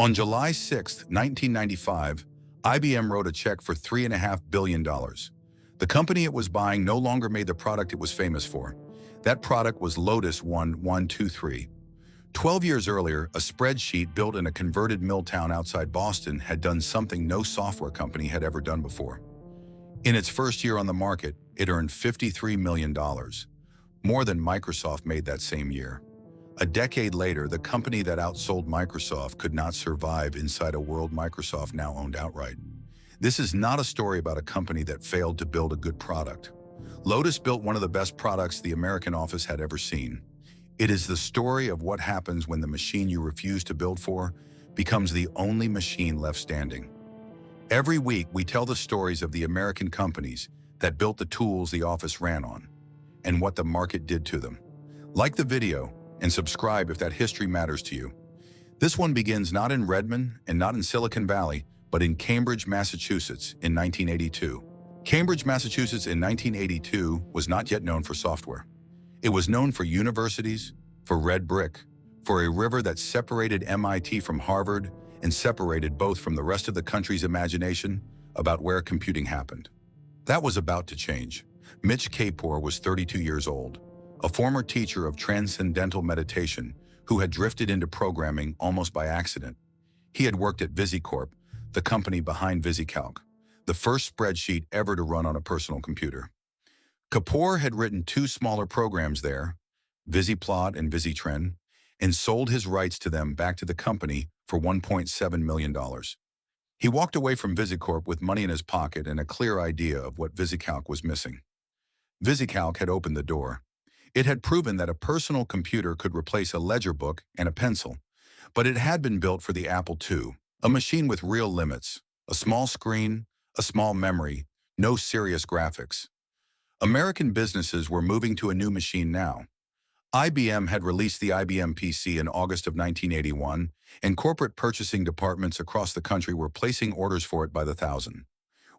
On July 6, 1995, IBM wrote a check for $3.5 billion. The company it was buying no longer made the product it was famous for. That product was Lotus 1123. 12 years earlier, a spreadsheet built in a converted mill town outside Boston had done something no software company had ever done before. In its first year on the market, it earned $53 million, more than Microsoft made that same year. A decade later, the company that outsold Microsoft could not survive inside a world Microsoft now owned outright. This is not a story about a company that failed to build a good product. Lotus built one of the best products the American office had ever seen. It is the story of what happens when the machine you refuse to build for becomes the only machine left standing. Every week, we tell the stories of the American companies that built the tools the office ran on and what the market did to them. Like the video and subscribe if that history matters to you. This one begins not in Redmond and not in Silicon Valley, but in Cambridge, Massachusetts in 1982. Cambridge, Massachusetts in 1982 was not yet known for software. It was known for universities, for red brick, for a river that separated MIT from Harvard and separated both from the rest of the country's imagination about where computing happened. That was about to change. Mitch Kapor was 32 years old, a former teacher of transcendental meditation who had drifted into programming almost by accident. He had worked at VisiCorp, the company behind VisiCalc, the first spreadsheet ever to run on a personal computer. Kapor had written two smaller programs there, VisiPlot and VisiTrend, and sold his rights to them back to the company for $1.7 million. He walked away from VisiCorp with money in his pocket and a clear idea of what VisiCalc was missing. VisiCalc had opened the door. It had proven that a personal computer could replace a ledger book and a pencil, but it had been built for the Apple II, a machine with real limits, a small screen, a small memory, no serious graphics. American businesses were moving to a new machine now. IBM had released the IBM PC in August of 1981, and corporate purchasing departments across the country were placing orders for it by the thousand.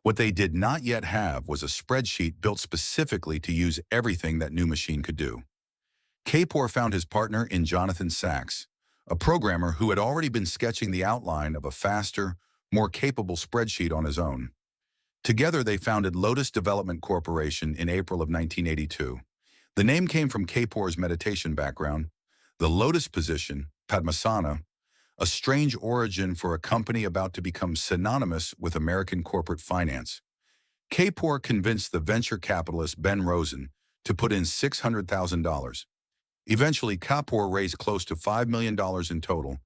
What they did not yet have was a spreadsheet built specifically to use everything that new machine could do. Kapor found his partner in Jonathan Sachs, a programmer who had already been sketching the outline of a faster, more capable spreadsheet on his own. Together, they founded Lotus Development Corporation in April of 1982. The name came from Kapor's meditation background, the lotus position, Padmasana, a strange origin for a company about to become synonymous with American corporate finance. Kapor convinced the venture capitalist Ben Rosen to put in $600,000. Eventually, Kapor raised close to $5 million in total,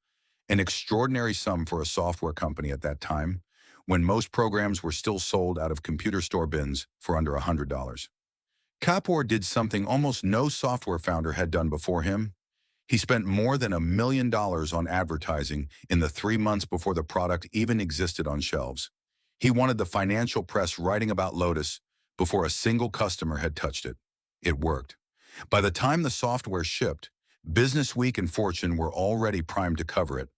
an extraordinary sum for a software company at that time, when most programs were still sold out of computer store bins for under $100. Kapor did something almost no software founder had done before him. He spent more than $1 million on advertising in the 3 months before the product even existed on shelves. He wanted the financial press writing about Lotus before a single customer had touched it. It worked. By the time the software shipped, Businessweek and Fortune were already primed to cover it.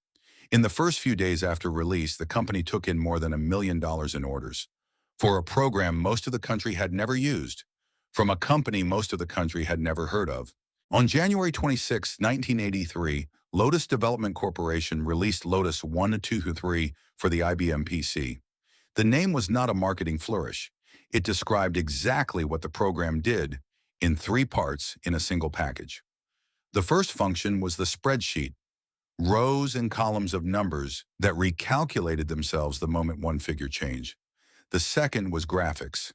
In the first few days after release, the company took in more than $1 million in orders for a program most of the country had never used, from a company most of the country had never heard of. On January 26, 1983, Lotus Development Corporation released Lotus 123 for the IBM PC. The name was not a marketing flourish. It described exactly what the program did in 3 parts in a single package. The first function was the spreadsheet, rows and columns of numbers that recalculated themselves the moment one figure changed. The second was graphics,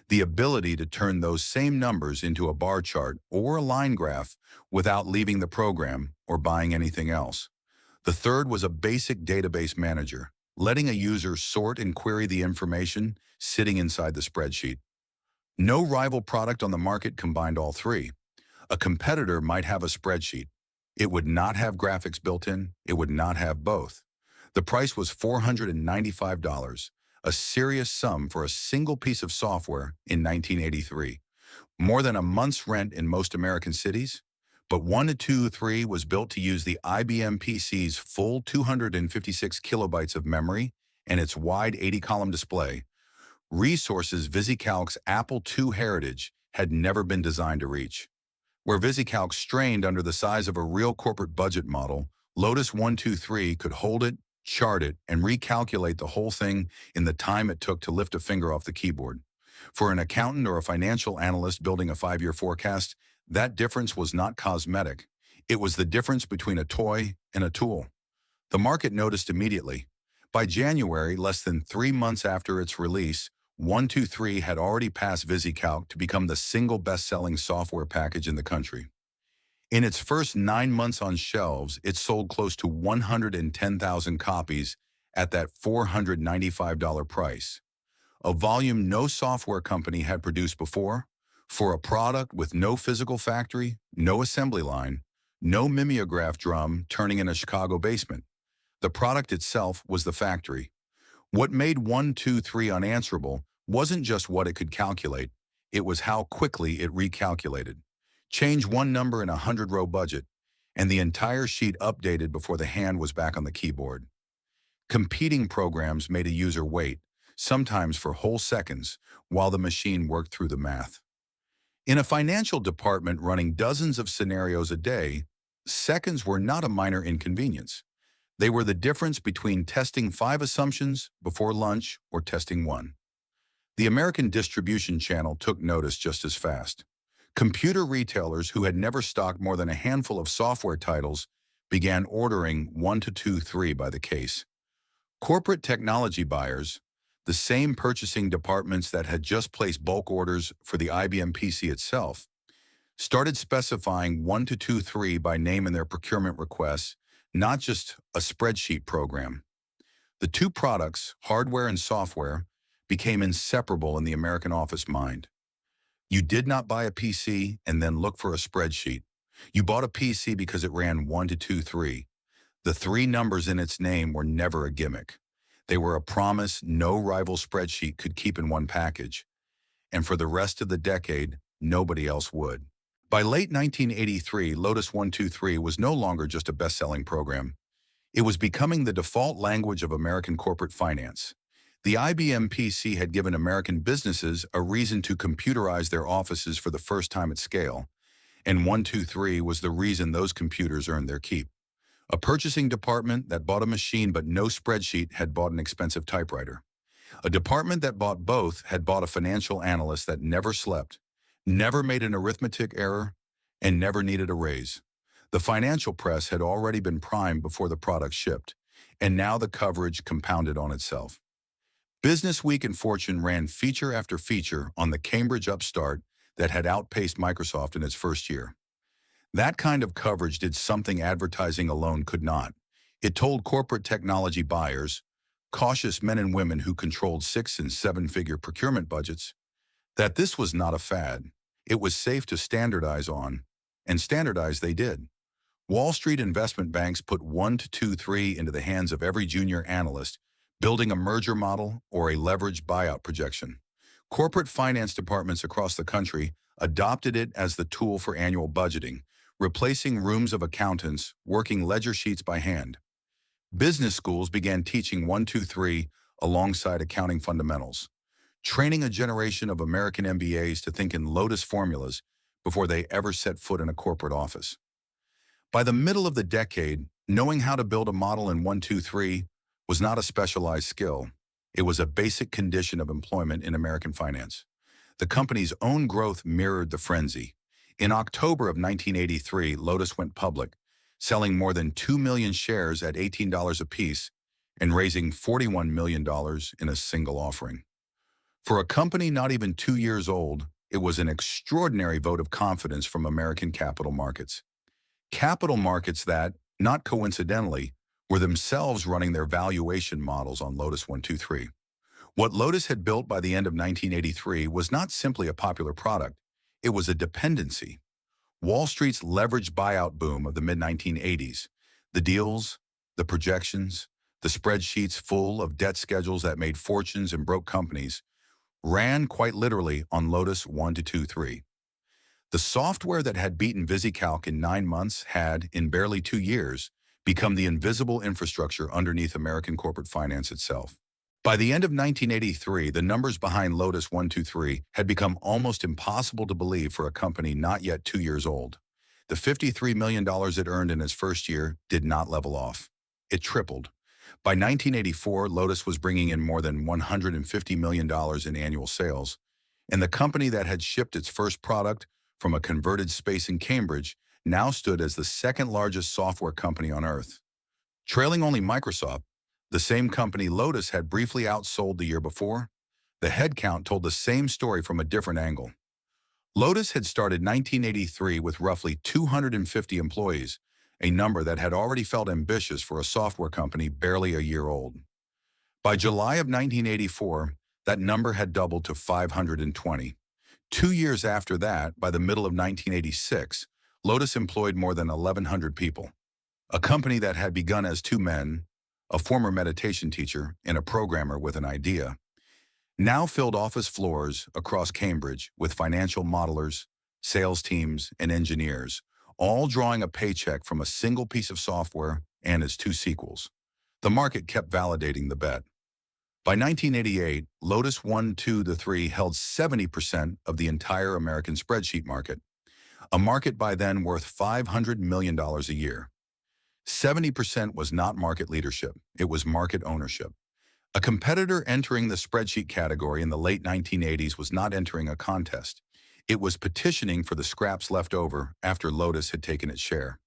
the ability to turn those same numbers into a bar chart or a line graph without leaving the program or buying anything else. The third was a basic database manager, letting a user sort and query the information sitting inside the spreadsheet. No rival product on the market combined all 3. A competitor might have a spreadsheet. It would not have graphics built in. It would not have both. The price was $495, a serious sum for a single piece of software in 1983. More than a month's rent in most American cities, but 123 was built to use the IBM PC's full 256 kilobytes of memory and its wide 80-column display, resources VisiCalc's Apple II heritage had never been designed to reach. Where VisiCalc strained under the size of a real corporate budget model, Lotus 123 could hold it chart it, and recalculate the whole thing in the time it took to lift a finger off the keyboard. For an accountant or a financial analyst building a 5-year forecast, that difference was not cosmetic. It was the difference between a toy and a tool. The market noticed immediately. By January, less than 3 months after its release, 123 had already passed VisiCalc to become the single best-selling software package in the country. In its first 9 months on shelves, it sold close to 110,000 copies at that $495 price, a volume no software company had produced before, for a product with no physical factory, no assembly line, no mimeograph drum turning in a Chicago basement. The product itself was the factory. What made 123 unanswerable wasn't just what it could calculate, it was how quickly it recalculated. Change one number in a 100-row budget, and the entire sheet updated before the hand was back on the keyboard. Competing programs made a user wait, sometimes for whole seconds, while the machine worked through the math. In a financial department running dozens of scenarios a day, seconds were not a minor inconvenience. They were the difference between testing 5 assumptions before lunch or testing 1. The American distribution channel took notice just as fast. Computer retailers who had never stocked more than a handful of software titles began ordering 123 by the case. Corporate technology buyers, the same purchasing departments that had just placed bulk orders for the IBM PC itself, started specifying 123 by name in their procurement requests, not just a spreadsheet program. The two products, hardware and software, became inseparable in the American office mind. You did not buy a PC and then look for a spreadsheet. You bought a PC because it ran 123. The 3 numbers in its name were never a gimmick. They were a promise no rival spreadsheet could keep in one package. And for the rest of the decade, nobody else would. By late 1983, Lotus 123 was no longer just a best-selling program. It was becoming the default language of American corporate finance. The IBM PC had given American businesses a reason to computerize their offices for the first time at scale, and 123 was the reason those computers earned their keep. A purchasing department that bought a machine but no spreadsheet had bought an expensive typewriter. A department that bought both had bought a financial analyst that never slept, never made an arithmetic error, and never needed a raise. The financial press had already been primed before the product shipped, and now the coverage compounded on itself. Business Week and Fortune ran feature after feature on the Cambridge upstart that had outpaced Microsoft in its first year. That kind of coverage did something advertising alone could not. It told corporate technology buyers, cautious men and women who controlled 6- and 7-figure procurement budgets, that this was not a fad. It was safe to standardize on, and standardize they did. Wall Street investment banks put 123 into the hands of every junior analyst, building a merger model or a leveraged buyout projection. Corporate finance departments across the country adopted it as the tool for annual budgeting, replacing rooms of accountants working ledger sheets by hand. Business schools began teaching 123 alongside accounting fundamentals, training a generation of American MBAs to think in Lotus formulas before they ever set foot in a corporate office. By the middle of the decade, knowing how to build a model in 123 was not a specialized skill. It was a basic condition of employment in American finance. The company's own growth mirrored the frenzy. In October of 1983, Lotus went public, selling more than 2 million shares at $18 apiece and raising $41 million in a single offering. For a company not even 2 years old, it was an extraordinary vote of confidence from American capital markets. Capital markets that, not coincidentally, were themselves running their valuation models on Lotus 123. What Lotus had built by the end of 1983 was not simply a popular product, it was a dependency. Wall Street's leveraged buyout boom of the mid-1980s, the deals, the projections, the spreadsheets full of debt schedules that made fortunes and broke companies, ran quite literally on Lotus 123. The software that had beaten VisiCalc in 9 months had, in barely 2 years, become the invisible infrastructure underneath American corporate finance itself. By the end of 1983, the numbers behind Lotus 123 had become almost impossible to believe for a company not yet 2 years old. The $53 million it earned in its first year did not level off. It tripled. By 1984, Lotus was bringing in more than $150 million in annual sales, and the company that had shipped its first product from a converted space in Cambridge now stood as the second largest software company on Earth. Trailing only Microsoft, the same company Lotus had briefly outsold the year before, the headcount told the same story from a different angle. Lotus had started 1983 with roughly 250 employees, a number that had already felt ambitious for a software company barely a year old. By July of 1984, that number had doubled to 520. 2 years after that, by the middle of 1986, Lotus employed more than 1,100 people. A company that had begun as two men, a former meditation teacher and a programmer with an idea, now filled office floors across Cambridge with financial modelers, sales teams, and engineers, all drawing a paycheck from a single piece of software and its two sequels. The market kept validating the bet. By 1988, Lotus 1, 2, to 3 held 70% of the entire American spreadsheet market, a market by then worth $500 million a year. 70% was not market leadership, it was market ownership. A competitor entering the spreadsheet category in the late 1980s was not entering a contest. It was petitioning for the scraps left over after Lotus had taken its share.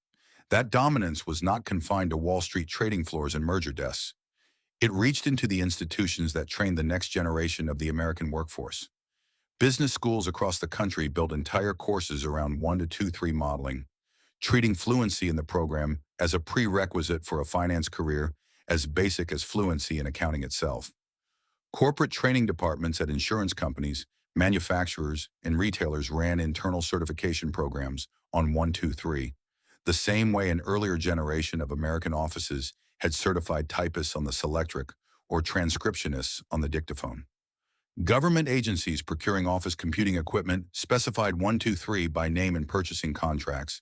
That dominance was not confined to Wall Street trading floors and merger desks. It reached into the institutions that trained the next generation of the American workforce. Business schools across the country built entire courses around 1 to 2, 3 modeling, treating fluency in the program as a prerequisite for a finance career as basic as fluency in accounting itself. Corporate training departments at insurance companies, manufacturers, and retailers ran internal certification programs on 1, 2, 3, the same way an earlier generation of American offices had certified typists on the Selectric or transcriptionists on the dictaphone. Government agencies procuring office computing equipment specified 1, 2, 3 by name in purchasing contracts,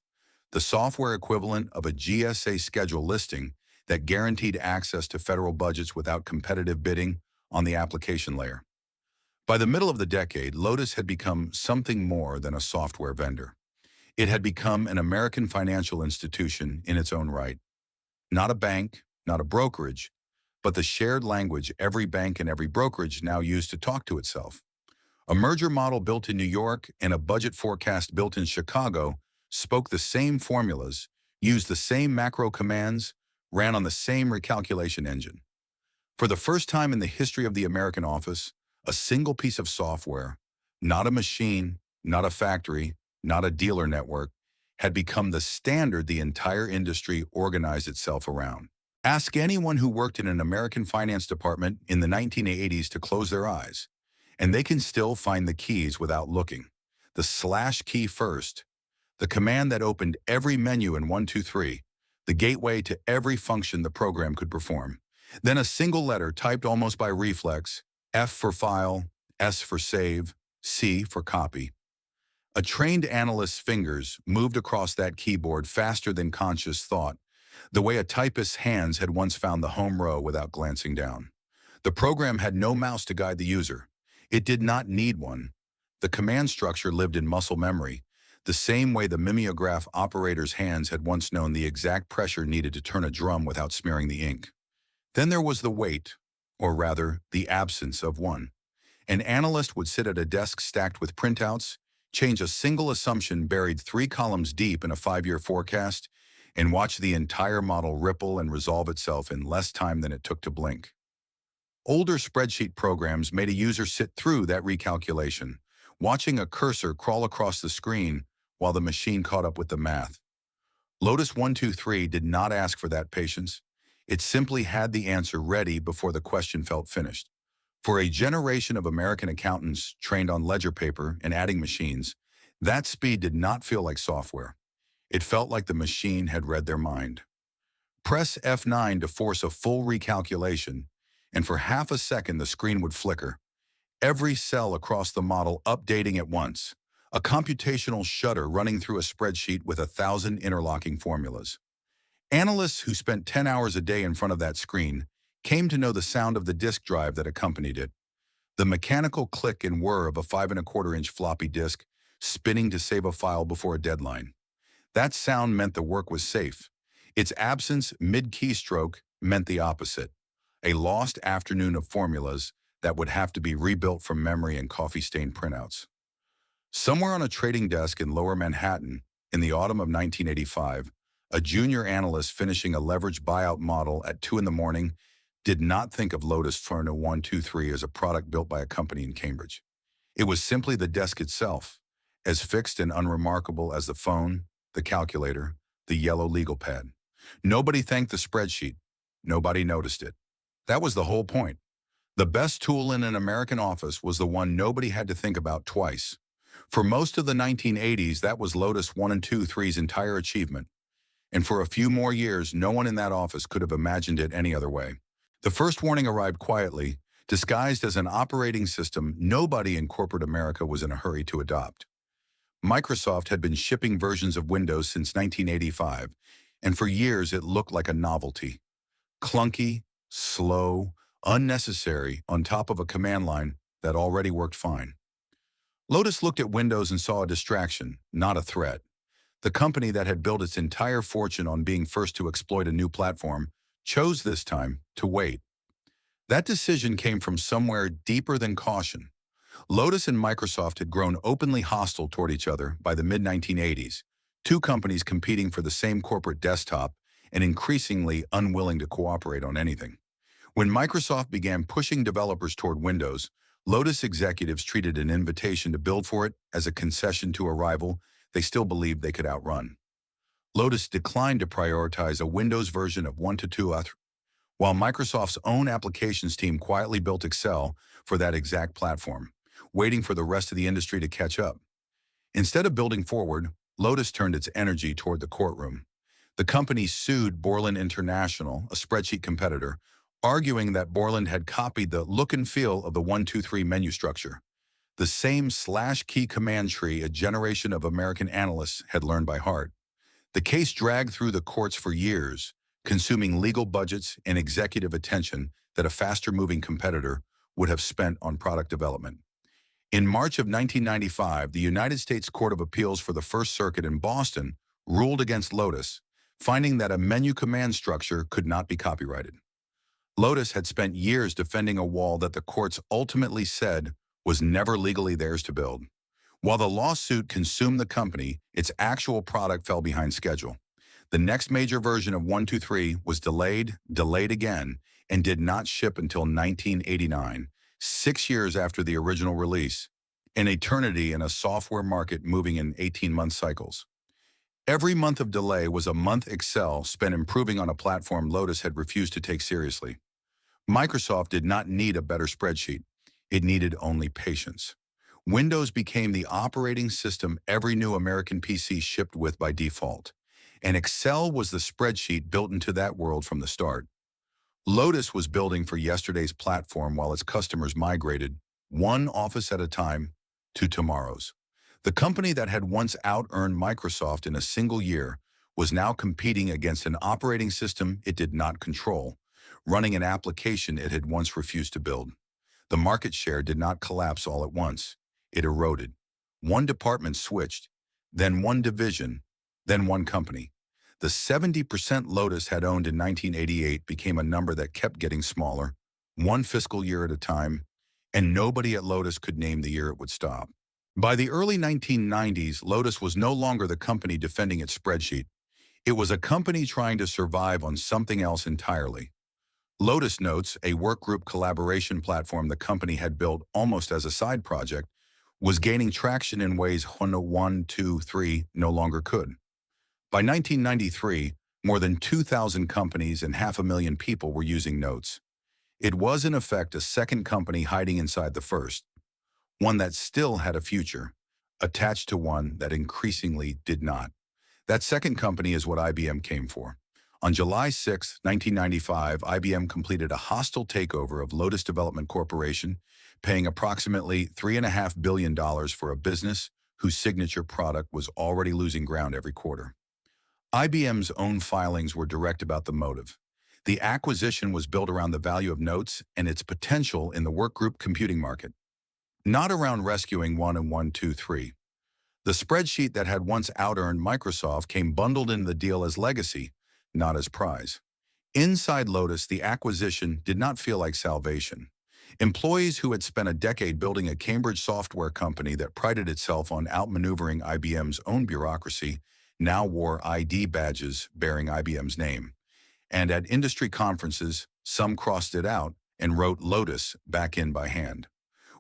the software equivalent of a GSA schedule listing that guaranteed access to federal budgets without competitive bidding on the application layer. By the middle of the decade, Lotus had become something more than a software vendor. It had become an American financial institution in its own right. Not a bank, not a brokerage, but the shared language every bank and every brokerage now use to talk to itself. A merger model built in New York and a budget forecast built in Chicago spoke the same formulas, used the same macro commands, ran on the same recalculation engine. For the first time in the history of the American office, a single piece of software, not a machine, not a factory, not a dealer network, had become the standard the entire industry organized itself around. Ask anyone who worked in an American finance department in the 1980s to close their eyes, and they can still find the keys without looking. The slash key first, the command that opened every menu in 1, 2, 3, the gateway to every function the program could perform. Then a single letter typed almost by reflex, F for file, S for save, C for copy. A trained analyst's fingers moved across that keyboard faster than conscious thought, the way a typist's hands had once found the home row without glancing down. The program had no mouse to guide the user. It did not need one. The command structure lived in muscle memory, the same way the mimeograph operator's hands had once known the exact pressure needed to turn a drum without smearing the ink. Then there was the wait, or rather, the absence of one. An analyst would sit at a desk stacked with printouts, change a single assumption buried 3 columns deep in a 5-year forecast, and watch the entire model ripple and resolve itself in less time than it took to blink. Older spreadsheet programs made a user sit through that recalculation, watching a cursor crawl across the screen while the machine caught up with the math. Lotus 1, 2, 3 did not ask for that patience. It simply had the answer ready before the question felt finished. For a generation of American accountants trained on ledger paper and adding machines, that speed did not feel like software. It felt like the machine had read their mind. Press F9 to force a full recalculation, and for half a second the screen would flicker, every cell across the model updating at once, a computational shudder running through a spreadsheet with 1,000 interlocking formulas. Analysts who spent 10 hours a day in front of that screen came to know the sound of the disk drive that accompanied it, the mechanical click and whir of a 5¼ inch floppy disk spinning to save a file before a deadline. That sound meant the work was safe. Its absence mid-keystroke meant the opposite, a lost afternoon of formulas that would have to be rebuilt from memory and coffee-stained printouts. Somewhere on a trading desk in Lower Manhattan, in the autumn of 1985, a junior analyst finishing a leveraged buyout model at 2 in the morning did not think of Lotus 123 as a product built by a company in Cambridge. It was simply the desk itself, as fixed and unremarkable as the phone, the calculator, the yellow legal pad. Nobody thanked the spreadsheet. Nobody noticed it. That was the whole point. The best tool in an American office was the one nobody had to think about twice. For most of the 1980s, that was Lotus 123's entire achievement. And for a few more years, no one in that office could have imagined it any other way. The first warning arrived quietly, disguised as an operating system nobody in corporate America was in a hurry to adopt. Microsoft had been shipping versions of Windows since 1985, and for years it looked like a novelty. Clunky, slow, unnecessary, on top of a command line that already worked fine. Lotus looked at Windows and saw a distraction, not a threat. The company that had built its entire fortune on being first to exploit a new platform chose this time to wait. That decision came from somewhere deeper than caution. Lotus and Microsoft had grown openly hostile toward each other by the mid-1980s, two companies competing for the same corporate desktop and increasingly unwilling to cooperate on anything. When Microsoft began pushing developers toward Windows, Lotus executives treated an invitation to build for it as a concession to a rival they still believed they could outrun. Lotus declined to prioritize a Windows version of 1.2, while Microsoft's own applications team quietly built Excel for that exact platform, waiting for the rest of the industry to catch up. Instead of building forward, Lotus turned its energy toward the courtroom. The company sued Borland International, a spreadsheet competitor, arguing that Borland had copied the look and feel of the 123 menu structure, the same /key command tree a generation of American analysts had learned by heart. The case dragged through the courts for years, consuming legal budgets and executive attention that a faster-moving competitor would have spent on product development. In March of 1995, the United States Court of Appeals for the First Circuit in Boston ruled against Lotus, finding that a menu command structure could not be copyrighted. Lotus had spent years defending a wall that the courts ultimately said was never legally theirs to build. While the lawsuit consumed the company, its actual product fell behind schedule. The next major version of 123 was delayed again, and did not ship until 1989, 6 years after the original release, an eternity in a software market moving in 18-month cycles. Every month of delay was a month Excel spent improving on a platform Lotus had refused to take seriously. Microsoft did not need a better spreadsheet. It needed only patience. Windows became the operating system every new American PC shipped with by default, and Excel was the spreadsheet built into that world from the start. Lotus was building for yesterday's platform while its customers migrated, one office at a time, to tomorrow's. The company that had once out-earned Microsoft in a single year was now competing against an operating system it did not control, running an application it had once refused to build. The market share did not collapse all at once. It eroded. One department switched, then one division, then one company. The 70% Lotus had owned in 1988 became a number that kept getting smaller, one fiscal year at a time, and nobody at Lotus could name the year it would stop. By the early 1990s, Lotus was no longer the company defending its spreadsheet. It was a company trying to survive on something else entirely. Lotus Notes, a workgroup collaboration platform the company had built almost as a side project, was gaining traction in ways 123 no longer could. By 1993, more than 2,000 companies and 500,000 people were using Notes. It was in effect a second company hiding inside the first, one that still had a future, attached to one that increasingly did not. That second company is what IBM came for. On July 6, 1995, IBM completed a hostile takeover of Lotus Development Corporation, paying approximately $3.5 billion for a business whose signature product was already losing ground every quarter. IBM's own filings were direct about the motive. The acquisition was built around the value of Notes and its potential in the workgroup computing market, not around rescuing 1 and 123. The spreadsheet that had once out-earned Microsoft came bundled into the deal as legacy, not as prize. Inside Lotus, the acquisition did not feel like salvation. Employees who had spent a decade building a Cambridge software company that prided itself on outmaneuvering IBM's own bureaucracy now wore ID badges bearing IBM's name. And at industry conferences, some crossed it out and wrote Lotus back in by hand.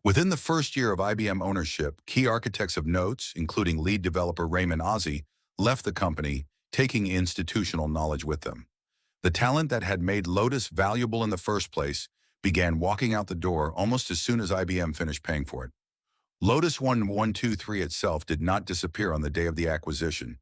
Within the first year of IBM ownership, key architects of note, including lead developer Raymond Ozzie, left the company, taking institutional knowledge with them. The talent that had made Lotus valuable in the first place began walking out the door almost as soon as IBM finished paying for it. Lotus 1123 itself did not disappear on the day of the acquisition.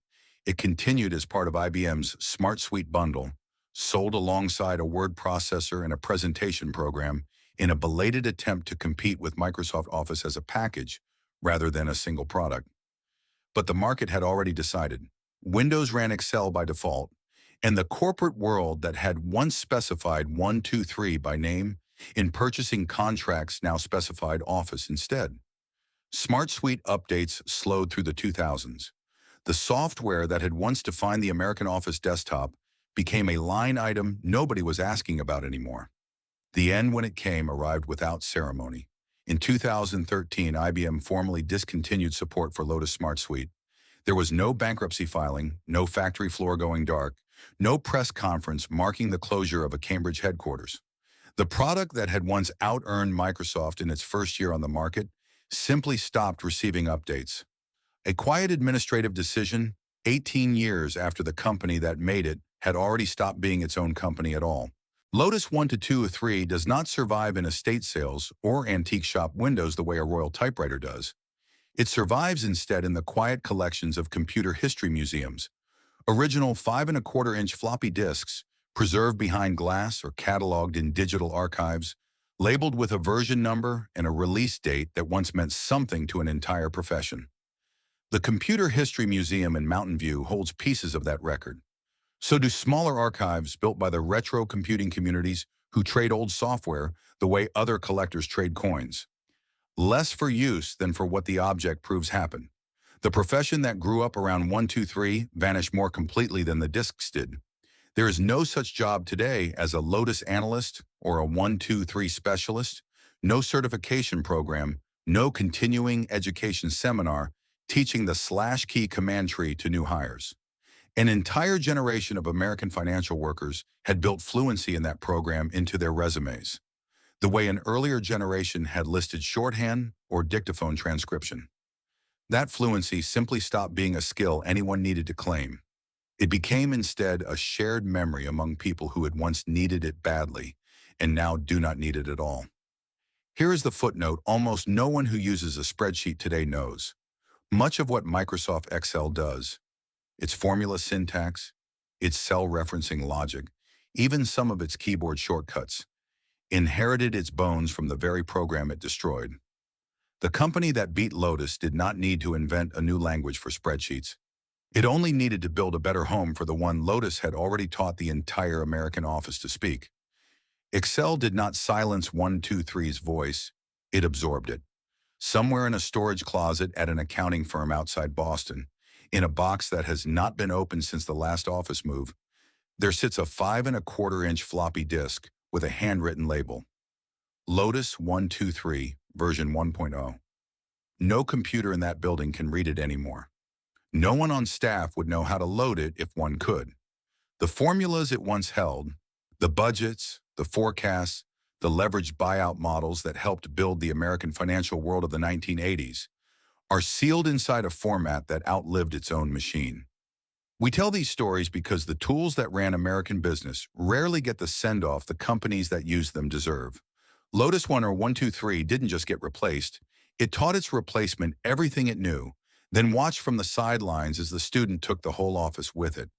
It continued as part of IBM's Smart Suite bundle, sold alongside a word processor and a presentation program in a belated attempt to compete with Microsoft Office as a package rather than a single product. But the market had already decided. Windows ran Excel by default, and the corporate world that had once specified 123 by name in purchasing contracts now specified Office instead. Smart Suite updates slowed through the 2000s. The software that had once defined the American Office desktop became a line item nobody was asking about anymore. The end, when it came, arrived without ceremony. In 2013, IBM formally discontinued support for Lotus Smart Suite. There was no bankruptcy filing, no factory floor going dark, no press conference marking the closure of a Cambridge headquarters. The product that had once out-earned Microsoft in its first year on the market simply stopped receiving updates. A quiet administrative decision, 18 years after the company that made it had already stopped being its own company at all. Lotus 1-2-3 does not survive in estate sales or antique shop windows the way a Royal typewriter does. It survives instead in the quiet collections of computer history museums. Original 5¼ inch floppy disks, preserved behind glass or cataloged in digital archives, labeled with a version number and a release date that once meant something to an entire profession. The Computer History Museum in Mountain View holds pieces of that record. So do smaller archives built by the retro computing communities who trade old software the way other collectors trade coins. Less for use than for what the object proves happened. The profession that grew up around 123 vanished more completely than the disks did. There is no such job today as a Lotus analyst or a 123 specialist, no certification program, no continuing education seminar teaching the /key command tree to new hires. An entire generation of American financial workers had built fluency in that program into their resumes, the way an earlier generation had listed shorthand or dictaphone transcription. That fluency simply stopped being a skill anyone needed to claim. It became instead a shared memory among people who had once needed it badly and now do not need it at all. Here is the footnote almost no one who uses a spreadsheet today knows. Much of what Microsoft Excel does, its formula syntax, its cell referencing logic, even some of its keyboard shortcuts, inherited its bones from the very program it destroyed. The company that beat Lotus did not need to invent a new language for spreadsheets. It only needed to build a better home for the one Lotus had already taught the entire American office to speak. Excel did not silence 123's voice, it absorbed it. Somewhere in a storage closet at an accounting firm outside Boston, in a box that has not been opened since the last office move, there sits a 5¼ inch floppy disk with a handwritten label. Lotus 123, version 1.0. No computer in that building can read it anymore. No one on staff would know how to load it if one could. The formulas it once held, the budgets, the forecasts, the leveraged buyout models that helped build the American financial world of the 1980s, are sealed inside a format that outlived its own machine. We tell these stories because the tools that ran American business rarely get the send-off the companies that use them deserve. Lotus 123 didn't just get replaced, it taught its replacement everything it knew, then watched from the sidelines as the student took the whole office with it.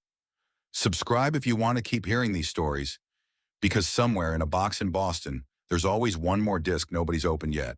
Subscribe if you want to keep hearing these stories, because somewhere in a box in Boston, there's always one more disk nobody's opened yet.